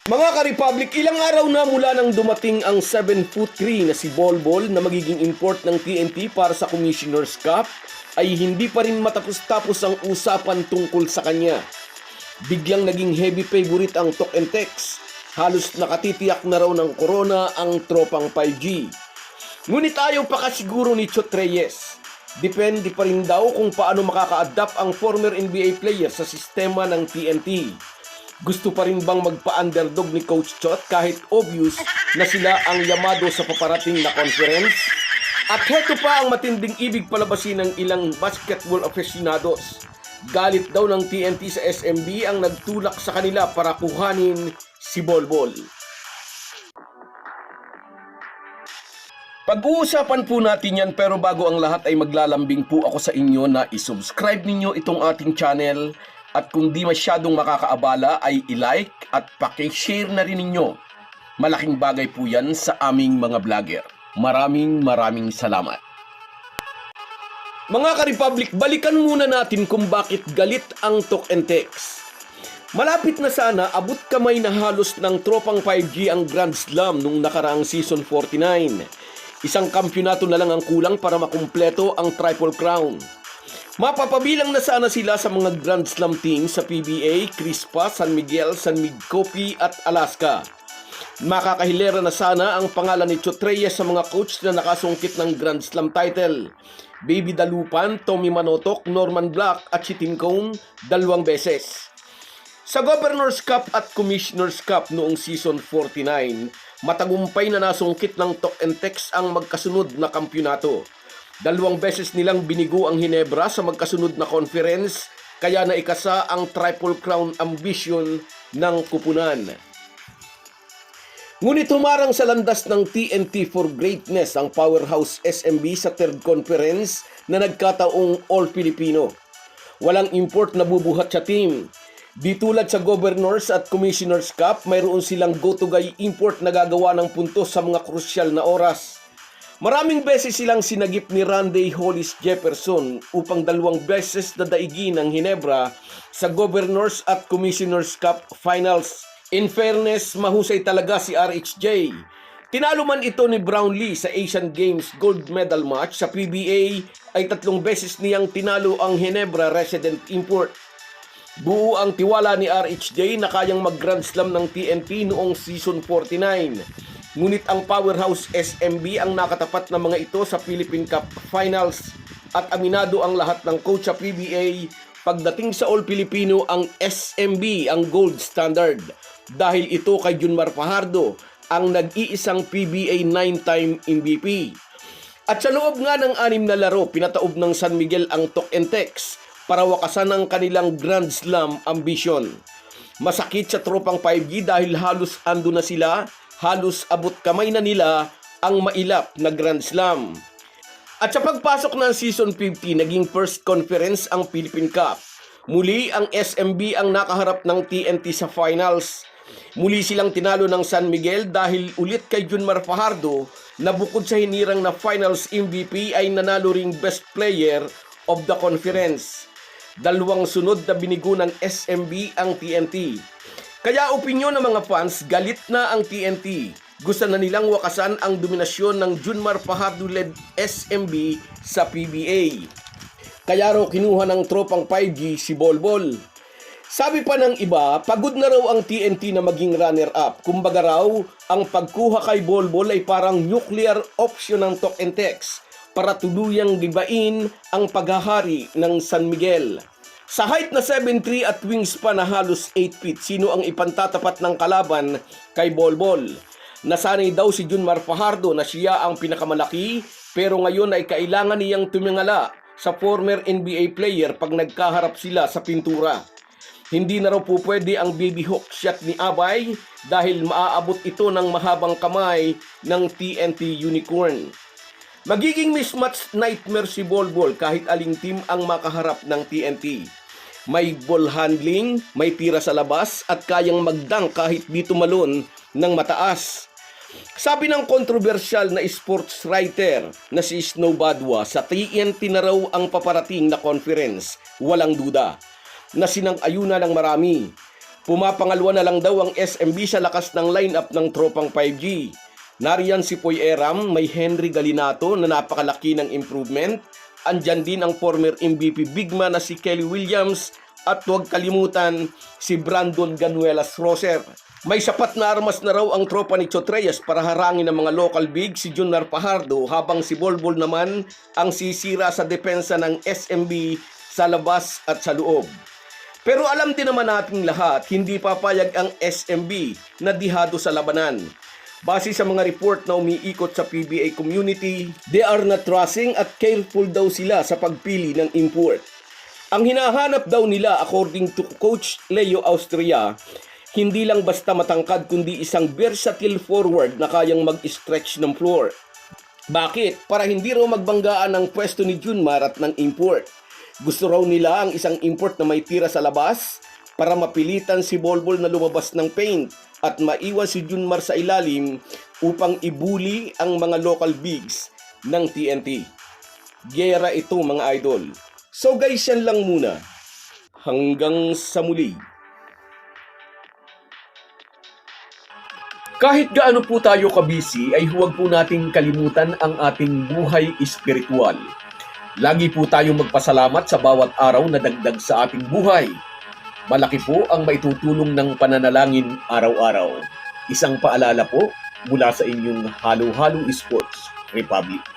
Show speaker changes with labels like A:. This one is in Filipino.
A: Mga ka-Republic, ilang araw na mula nang dumating ang 7'3" na si Bolbol na magiging import ng TNT para sa Commissioner's Cup ay hindi pa rin matapos-tapos ang usapan tungkol sa kanya. Biglang naging heavy favorite ang talk and text. Halos nakatitiyak na raw ng corona ang tropang 5G. Ngunit ayaw pa kasiguro ni Chot Reyes. Depende pa rin daw kung paano makaka-adapt ang former NBA player sa sistema ng TNT. Gusto pa rin bang magpa-underdog ni Coach Chot kahit obvious na sila ang yamado sa paparating na conference? At heto pa ang matinding ibig palabasin ng ilang basketball aficionados. Galit daw ng TNT sa SMB ang nagtulak sa kanila para kuhanin si Bolbol. Pag-uusapan po natin yan, pero bago ang lahat ay maglalambing po ako sa inyo na isubscribe ninyo itong ating channel. At kung di masyadong makakaabala ay i-like at paki-share na rin ninyo. Malaking bagay po yan sa aming mga vlogger. Maraming salamat. Mga ka-Republic, balikan muna natin kung bakit galit ang talk and text. Malapit na sana abot kamay na halos ng tropang 5G ang Grand Slam nung nakaraang season 49. Isang kampyonato na lang ang kulang para makumpleto ang Triple Crown. Mapapabilang na sana sila sa mga Grand Slam teams sa PBA, Crispa, San Miguel, San Miguel at Alaska. Makakahilera na sana ang pangalan ni Chot Reyes sa mga coach na nakasungkit ng Grand Slam title. Baby Dalupan, Tommy Manotok, Norman Black at si Tim Cone 2 beses. Sa Governor's Cup at Commissioner's Cup noong season 49, matagumpay na nasungkit ng talk and text ang magkasunod na kampyonato. 2 beses nilang binigo ang Hinebra sa magkasunod na conference, kaya naikasa ang Triple Crown ambition ng kupunan. Ngunit humarang sa landas ng TNT for Greatness ang powerhouse SMB sa third conference na nagkataong All-Filipino. Walang import na bubuhat sa team. Di tulad sa Governors at Commissioners Cup, mayroon silang go-to-guy import na gagawa ng puntos sa mga krusyal na oras. Maraming beses silang sinagip ni Randy Hollis Jefferson upang 2 beses na daigin ng Hinebra sa Governors at Commissioners Cup Finals. In fairness, mahusay talaga si RHJ. Tinalo man ito ni Brownlee sa Asian Games gold medal match. Sa PBA ay 3 beses niyang tinalo ang Hinebra resident import. Buo ang tiwala ni RHJ na kayang mag-Grand Slam ng TNT noong season 49. Ngunit ang powerhouse SMB ang nakatapat na mga ito sa Philippine Cup Finals. At aminado ang lahat ng coach sa PBA, pagdating sa All-Filipino ang SMB ang gold standard. Dahil ito kay Junmar Fajardo, ang nag-iisang PBA 9-time MVP. At sa loob nga ng 6 na laro, pinataob ng San Miguel ang talk and text para wakasan ang kanilang Grand Slam ambition. Masakit sa tropang 5G dahil halos ando na sila, halos abot kamay na nila ang mailap na Grand Slam. At sa pagpasok ng season 50, naging first conference ang Philippine Cup. Muli ang SMB ang nakaharap ng TNT sa finals. Muli silang tinalo ng San Miguel dahil ulit kay Junmar Fajardo na bukod sa hinirang na finals MVP ay nanalo ring best player of the conference. 2 sunod na binigo ng SMB ang TNT. Kaya opinyon ng mga fans, galit na ang TNT. Gusto na nilang wakasan ang dominasyon ng Junmar Fajardo-led SMB sa PBA. Kaya raw kinuha ng tropang 5G si Bolbol. Sabi pa ng iba, pagod na raw ang TNT na maging runner-up. Kumbaga raw, ang pagkuha kay Bolbol ay parang nuclear option ng talk and text para tuluyang gibain ang paghahari ng San Miguel. Sa height na 7'3" at wingspan na halos 8 feet, sino ang ipantatapat ng kalaban kay Bolbol? Nasanay daw si Junmar Fajardo na siya ang pinakamalaki, pero ngayon ay kailangan niyang tumingala sa former NBA player pag nagkaharap sila sa pintura. Hindi na raw po pwede ang baby hook shot ni Abay dahil maaabot ito ng mahabang kamay ng TNT Unicorn. Magiging mismatch nightmare si Bolbol kahit aling team ang makaharap ng TNT. May ball handling, may tira sa labas at kayang magdang kahit di tumalon ng mataas. Sabi ng kontrobersyal na sports writer na si Snow Badwa, sa TNT na raw ang paparating na conference, walang duda, na sinang-ayuna ng marami. Pumapangalwa na lang daw ang SMB sa lakas ng lineup ng tropang 5G. Nariyan si Poy Eram, may Henry Galinato na napakalaki ng improvement. Andyan din ang former MVP bigman na si Kelly Williams at huwag kalimutan si Brandon Ganuelas Roser. May sapat na armas na raw ang tropa ni Chotreyes para harangin ang mga local big si Junmar Fajardo habang si Bolbol naman ang sisira sa depensa ng SMB sa labas at sa loob. Pero alam din naman nating lahat, hindi papayag ang SMB na dihado sa labanan. Base sa mga report na umiikot sa PBA community, they are not rushing at careful daw sila sa pagpili ng import. Ang hinahanap daw nila according to Coach Leo Austria, hindi lang basta matangkad kundi isang versatile forward na kayang mag-stretch ng floor. Bakit? Para hindi raw magbanggaan ang pwesto ni Junmar at ng import. Gusto raw nila ang isang import na may tira sa labas para mapilitan si Bolbol na lumabas ng paint at maiwan si Junmar sa ilalim upang ibuli ang mga local bigs ng TNT. Gera ito mga idol. So guys, yan lang muna. Hanggang sa muli. Kahit gaano po tayo kabisi ay huwag po nating kalimutan ang ating buhay espiritual. Lagi po tayong magpasalamat sa bawat araw na dagdag sa ating buhay. Malaki po ang maitutulong ng pananalangin araw-araw. Isang paalala po mula sa inyong Halo Halo Sports Republic.